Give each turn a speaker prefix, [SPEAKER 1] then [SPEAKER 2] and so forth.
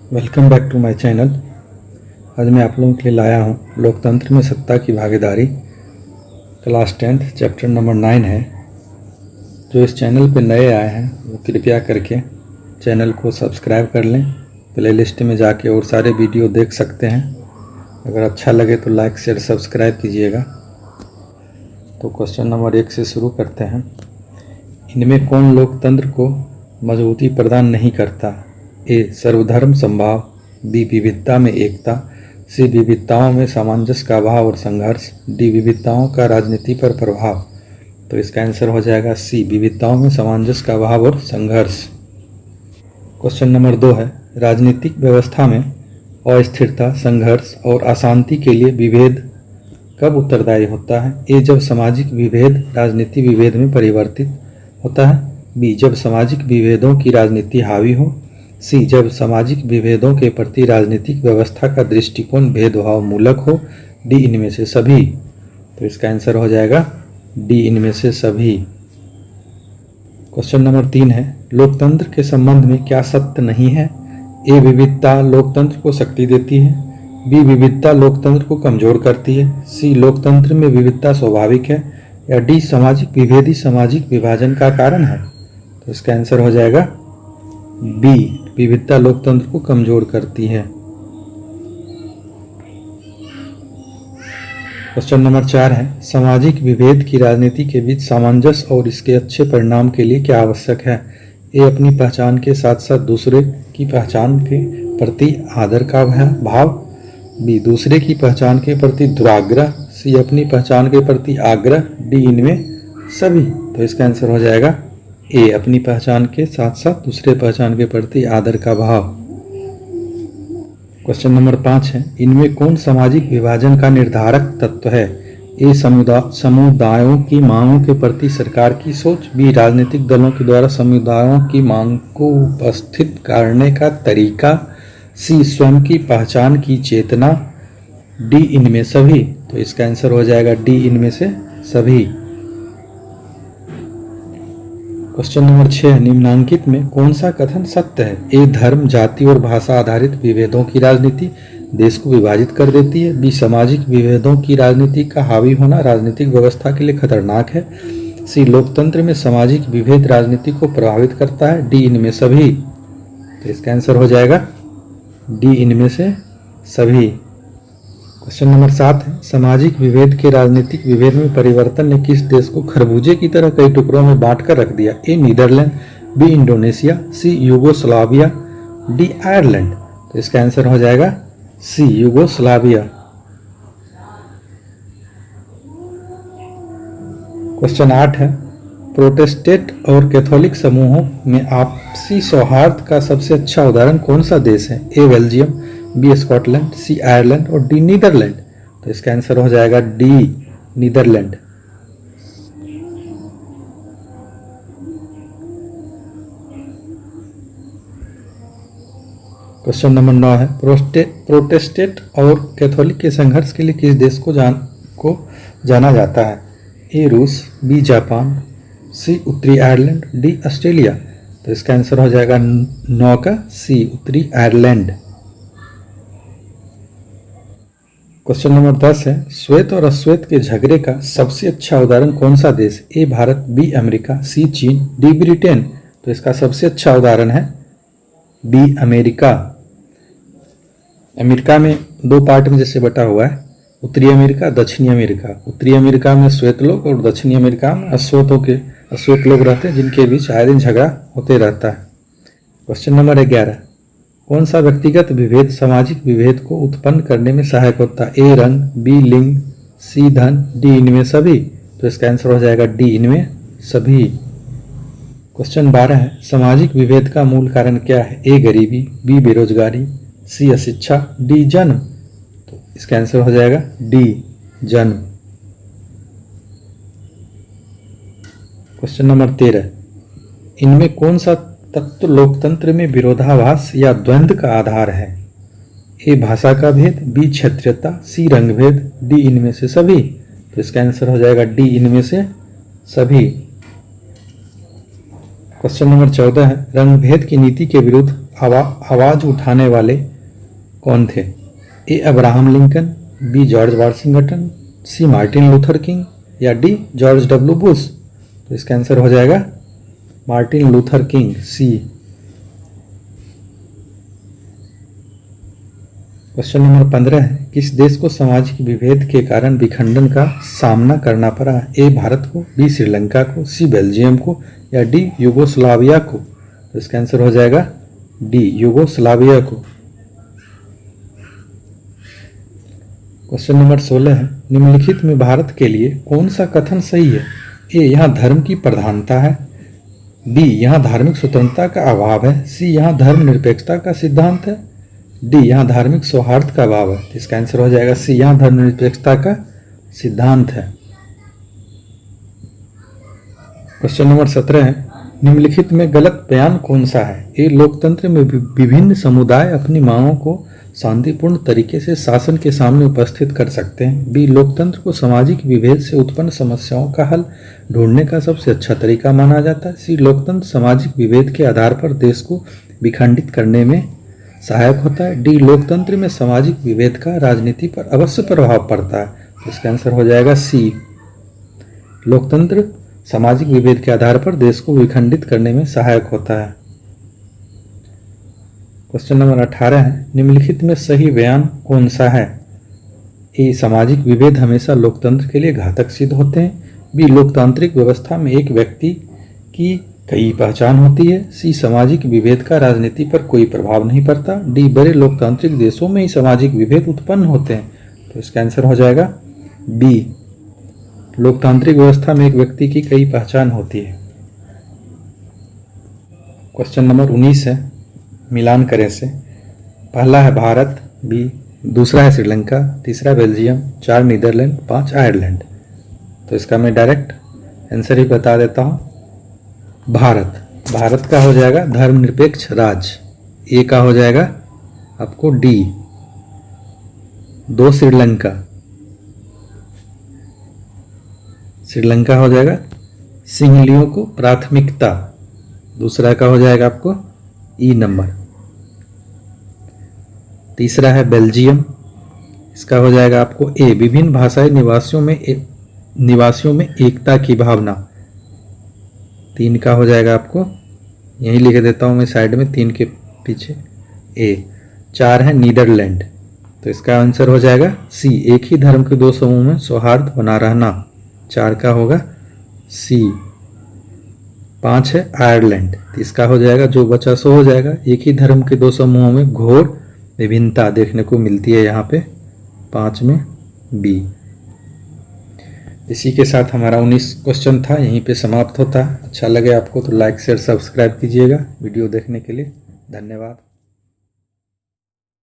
[SPEAKER 1] Welcome back to my channel. आज मैं आप लोगों के लिए लाया हूँ लोकतंत्र में सत्ता की भागीदारी, क्लास 10th चैप्टर नंबर 9 है। जो इस चैनल पे नए आए हैं वो कृपया करके चैनल को सब्सक्राइब कर लें। प्लेलिस्ट में जाके और सारे वीडियो देख सकते हैं। अगर अच्छा लगे तो लाइक शेयर सब्सक्राइब कीजिएगा। तो क्वेश्चन नंबर 1 से शुरू करते हैं। इनमें कौन लोकतंत्र को मजबूती प्रदान नहीं करता? ए. सर्वधर्म समभाव, बी. विविधता में एकता, सी. विविधताओं में सामंजस्य का अभाव और संघर्ष, डी. विविधताओं का राजनीति पर प्रभाव। तो इसका आंसर हो जाएगा सी. विविधताओं में सामंजस्य का अभाव और संघर्ष। क्वेश्चन नंबर 2 है, राजनीतिक व्यवस्था में अस्थिरता, संघर्ष और अशांति के लिए विभेद कब उत्तरदायी होता है? ए. जब सामाजिक विभेद राजनीति विभेद में परिवर्तित होता है, बी. जब सामाजिक विभेदों की राजनीति हावी हो, सी. जब सामाजिक विभेदों के प्रति राजनीतिक व्यवस्था का दृष्टिकोण भेदभाव मूलक हो, डी. इनमें से सभी। तो इसका आंसर हो जाएगा डी. इनमें से सभी। क्वेश्चन नंबर 3 है, लोकतंत्र के संबंध में क्या सत्य नहीं है? ए. विविधता लोकतंत्र को शक्ति देती है, बी. विविधता लोकतंत्र को कमजोर करती है, सी. लोकतंत्र में विविधता स्वाभाविक है, या डी. सामाजिक विभेद ही सामाजिक विभाजन का कारण है। तो इसका आंसर हो जाएगा बी. विविधता लोकतंत्र को कमजोर करती है। क्वेश्चन नंबर 4 है, सामाजिक विभेद की राजनीति के बीच सामंजस्य और इसके अच्छे परिणाम के लिए क्या आवश्यक है? ए. अपनी पहचान के साथ साथ दूसरे की पहचान के प्रति आदर का भाव, बी. दूसरे की पहचान के प्रति दुराग्रह, सी. अपनी पहचान के प्रति आग्रह, डी. इनमें सभी। तो इसका आंसर हो जाएगा ए. अपनी पहचान के साथ साथ दूसरे पहचान के प्रति आदर का भाव। क्वेश्चन नंबर 5 है, इनमें कौन सामाजिक विभाजन का निर्धारक तत्व है? ए. समुदायों की मांगों के प्रति सरकार की सोच, बी. राजनीतिक दलों के द्वारा समुदायों की मांग को उपस्थित करने का तरीका, सी. स्वयं की पहचान की चेतना, डी. इनमें सभी। तो इसका आंसर हो जाएगा डी. इनमें से सभी। क्वेश्चन नंबर 6, निम्नांकित में कौन सा कथन सत्य है? ए. धर्म, जाति और भाषा आधारित विभेदों की राजनीति देश को विभाजित कर देती है, बी. सामाजिक विभेदों की राजनीति का हावी होना राजनीतिक व्यवस्था के लिए खतरनाक है, सी. लोकतंत्र में सामाजिक विभेद राजनीति को प्रभावित करता है, डी. इनमें सभी। तो इसका आंसर हो जाएगा डी. इनमें से सभी। क्वेश्चन नंबर 7 है, सामाजिक विभेद के राजनीतिक विभेद में परिवर्तन ने किस देश को खरबूजे की तरह कई टुकड़ों में बांटकर रख दिया? A. Netherland, B. Indonesia, C. Yugoslavia, D. Ireland. तो इसका आंसर हो जाएगा सी. यूगोस्लाविया। क्वेश्चन 8 है, प्रोटेस्टेंट और कैथोलिक समूहों में आपसी सौहार्द का सबसे अच्छा उदाहरण कौन सा देश है? A. Belgium, B. Scotland, C. Ireland और डी. नीदरलैंड। तो इसका आंसर हो जाएगा डी. नीदरलैंड। क्वेश्चन नंबर 9 है, प्रोटेस्टेंट और कैथोलिक के संघर्ष के लिए किस देश को जाना जाता है? ए. रूस, बी. जापान, सी. उत्तरी आयरलैंड, डी. ऑस्ट्रेलिया। तो इसका आंसर हो जाएगा 9 का सी. उत्तरी आयरलैंड। क्वेश्चन नंबर 10 है, श्वेत और अश्वेत के झगड़े का सबसे अच्छा उदाहरण कौन सा देश? ए. भारत, बी. अमेरिका, सी. चीन, डी. ब्रिटेन। तो इसका सबसे अच्छा उदाहरण है बी. अमेरिका। अमेरिका में दो पार्ट में जैसे बटा हुआ है, उत्तरी अमेरिका, दक्षिणी अमेरिका। उत्तरी अमेरिका में श्वेत लोग और दक्षिणी अमेरिका में अश्वेत लोग रहते हैं, जिनके बीच आए दिन झगड़ा होते रहता है। क्वेश्चन नंबर 11, कौन सा व्यक्तिगत विभेद सामाजिक विभेद को उत्पन्न करने में सहायक होता है? ए. रंग, बी. लिंग, सी. धन, डी. इनमें सभी। तो इसका आंसर हो जाएगा डी. इनमें सभी। क्वेश्चन 12 है, सामाजिक विभेद का मूल कारण क्या है? ए. गरीबी, बी. बेरोजगारी, सी. अशिक्षा, डी. जन्म। तो इसका आंसर हो जाएगा डी. जन्म। क्वेश्चन नंबर 13, इनमें कौन सा तत्व लोकतंत्र में विरोधाभास या द्वंद्व का आधार है? ए. भाषा का भेद, बी. क्षेत्रीयता, सी. रंगभेद, डी. इनमें से सभी। तो इसका आंसर हो जाएगा डी. इनमें से सभी। क्वेश्चन नंबर 14 है, रंगभेद की नीति के विरुद्ध आवाज़ उठाने वाले कौन थे? A Abraham Lincoln, B George Washington, C Martin Luther King या डी जॉर्ज डब्ल्यू बुश? तो इसका आंसर हो जाएगा Martin Luther King, C. Question number 15 है, किस देश को सामाजिक विभेद के कारण विखंडन का सामना करना पड़ा? ए भारत को, बी श्रीलंका को, सी बेल्जियम को या डी यूगोस्लाविया को? तो इसका आंसर हो जाएगा डी यूगोस्लाविया को। क्वेश्चन नंबर 16 है, निम्नलिखित में भारत के लिए कौन सा कथन सही है? ए यहाँ धर्म की प्रधानता है, बी यहाँ धार्मिक स्वतंत्रता का अभाव है, सी यहाँ धर्मनिरपेक्षता का सिद्धांत है, डी यहाँ धार्मिक सौहार्द का अभाव है। इसका आंसर हो जाएगा सी यहाँ धर्मनिरपेक्षता का सिद्धांत है। क्वेश्चन नंबर 17 है, निम्नलिखित में गलत बयान कौन सा है? ए लोकतंत्र में विभिन्न समुदाय अपनी मांगों को शांतिपूर्ण तरीके से शासन के सामने उपस्थित कर सकते हैं, बी लोकतंत्र को सामाजिक विभेद से उत्पन्न समस्याओं का हल ढूंढने का सबसे अच्छा तरीका माना जाता है, सी लोकतंत्र सामाजिक विभेद के आधार पर देश को विखंडित करने में सहायक होता है, डी लोकतंत्र में सामाजिक विभेद का राजनीति पर अवश्य प्रभाव पड़ता है। तो इसका आंसर हो जाएगा सी, लोकतंत्र सामाजिक विभेद के आधार पर देश को विखंडित करने में सहायक होता है। क्वेश्चन नंबर 18 है, निम्नलिखित में सही बयान कौन सा है? ए सामाजिक विभेद हमेशा लोकतंत्र के लिए घातक सिद्ध होते हैं, बी लोकतांत्रिक व्यवस्था में एक व्यक्ति की कई पहचान होती है, सी सामाजिक विभेद का राजनीति पर कोई प्रभाव नहीं पड़ता, डी बड़े लोकतांत्रिक देशों में ही सामाजिक विभेद उत्पन्न होते हैं। तो इसका आंसर हो जाएगा बी, लोकतांत्रिक व्यवस्था में एक व्यक्ति की कई पहचान होती है। क्वेश्चन नंबर 19 है, मिलान करें से। पहला है भारत, बी दूसरा है श्रीलंका, तीसरा बेल्जियम, 4 नीदरलैंड, 5 आयरलैंड। तो इसका मैं डायरेक्ट आंसर ही बता देता हूँ, भारत। भारत का हो जाएगा धर्मनिरपेक्ष राज्य। ए का हो जाएगा आपको डी, 2 श्रीलंका, श्रीलंका हो जाएगा सिंहलियों को प्राथमिकता, दूसरा का हो जाएगा आपको ई नंबर, तीसरा है बेल्जियम, इसका हो जाएगा आपको ए विभिन्न भाषाई निवासियों में एकता की भावना, 3 का हो जाएगा आपको यही लिख देता हूँ मैं साइड में 3 के पीछे ए, 4 है नीदरलैंड। तो इसका आंसर हो जाएगा सी, एक ही धर्म के 2 समूह में सौहार्द बना रहना, 4 का होगा सी। 5 है आयरलैंड, तो इसका हो जाएगा जो बचा सो हो जाएगा, एक ही धर्म के 2 समूहों में घोर विभिन्नता देखने को मिलती है यहाँ पे, 5 में बी। इसी के साथ हमारा 19 क्वेश्चन था यहीं पे समाप्त होता है। अच्छा लगे आपको तो लाइक शेयर सब्सक्राइब कीजिएगा। वीडियो देखने के लिए धन्यवाद।